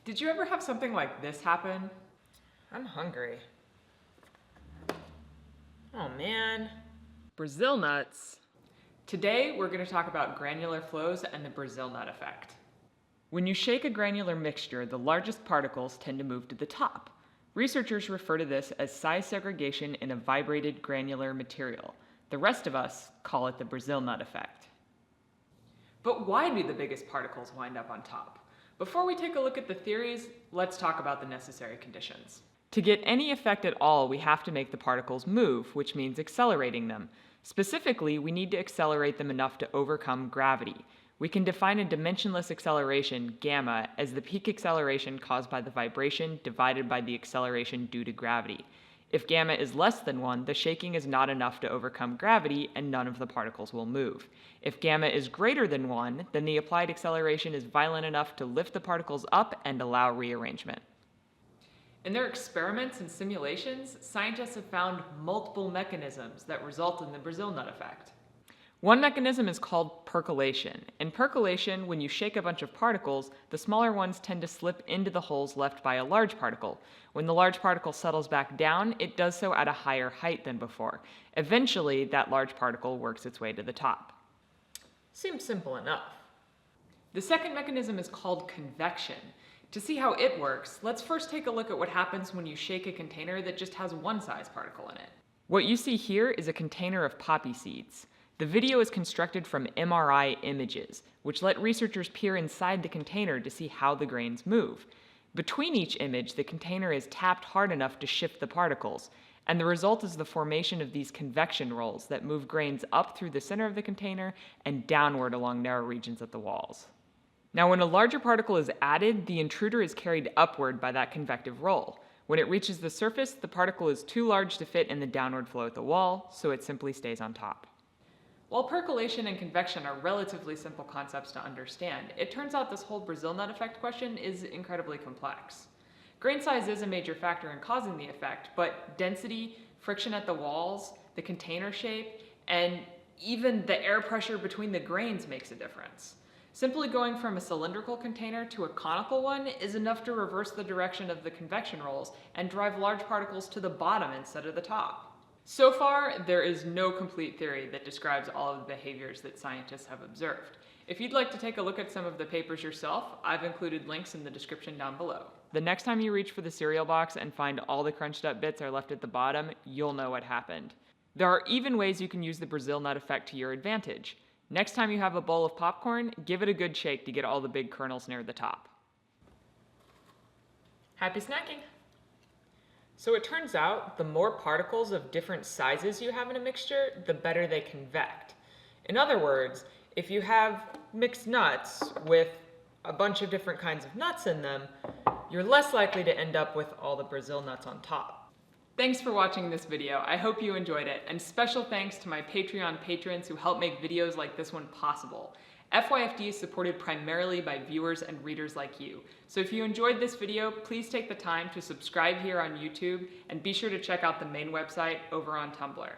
Did you ever have something like this happen? I'm hungry. Oh man. Brazil nuts. Today we're going to talk about granular flows and the Brazil nut effect. When you shake a granular mixture, the largest particles tend to move to the top. Researchers refer to this as size segregation in a vibrated granular material. The rest of us call it the Brazil nut effect. But why do the biggest particles wind up on top? Before we take a look at the theories, let's talk about the necessary conditions. To get any effect at all, we have to make the particles move, which means accelerating them. Specifically, we need to accelerate them enough to overcome gravity. We can define a dimensionless acceleration, gamma, as the peak acceleration caused by the vibration divided by the acceleration due to gravity. If gamma is less than 1, the shaking is not enough to overcome gravity and none of the particles will move. If gamma is greater than 1, then the applied acceleration is violent enough to lift the particles up and allow rearrangement. In their experiments and simulations, scientists have found multiple mechanisms that result in the Brazil nut effect. One mechanism is called percolation. In percolation, when you shake a bunch of particles, the smaller ones tend to slip into the holes left by a large particle. When the large particle settles back down, it does so at a higher height than before. Eventually, that large particle works its way to the top. Seems simple enough. The second mechanism is called convection. To see how it works, let's first take a look at what happens when you shake a container that just has one size particle in it. What you see here is a container of poppy seeds. The video is constructed from MRI images, which let researchers peer inside the container to see how the grains move. Between each image, the container is tapped hard enough to shift the particles, and the result is the formation of these convection rolls that move grains up through the center of the container and downward along narrow regions at the walls. Now, when a larger particle is added, the intruder is carried upward by that convective roll. When it reaches the surface, the particle is too large to fit in the downward flow at the wall, so it simply stays on top. While percolation and convection are relatively simple concepts to understand, it turns out this whole Brazil nut effect question is incredibly complex. Grain size is a major factor in causing the effect, but density, friction at the walls, the container shape, and even the air pressure between the grains makes a difference. Simply going from a cylindrical container to a conical one is enough to reverse the direction of the convection rolls and drive large particles to the bottom instead of the top. So far, there is no complete theory that describes all of the behaviors that scientists have observed. If you'd like to take a look at some of the papers yourself, I've included links in the description down below. The next time you reach for the cereal box and find all the crunched up bits are left at the bottom, you'll know what happened. There are even ways you can use the Brazil nut effect to your advantage. Next time you have a bowl of popcorn, give it a good shake to get all the big kernels near the top. Happy snacking! So it turns out the more particles of different sizes you have in a mixture, the better they convect. In other words, if you have mixed nuts with a bunch of different kinds of nuts in them, you're less likely to end up with all the Brazil nuts on top. Thanks for watching this video. I hope you enjoyed it, and special thanks to my Patreon patrons who help make videos like this one possible. FYFD is supported primarily by viewers and readers like you. So if you enjoyed this video, please take the time to subscribe here on YouTube and be sure to check out the main website over on Tumblr.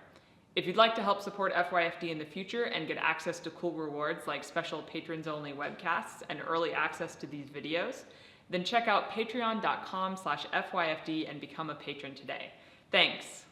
If you'd like to help support FYFD in the future and get access to cool rewards like special patrons-only webcasts and early access to these videos, then check out patreon.com/FYFD and become a patron today. Thanks.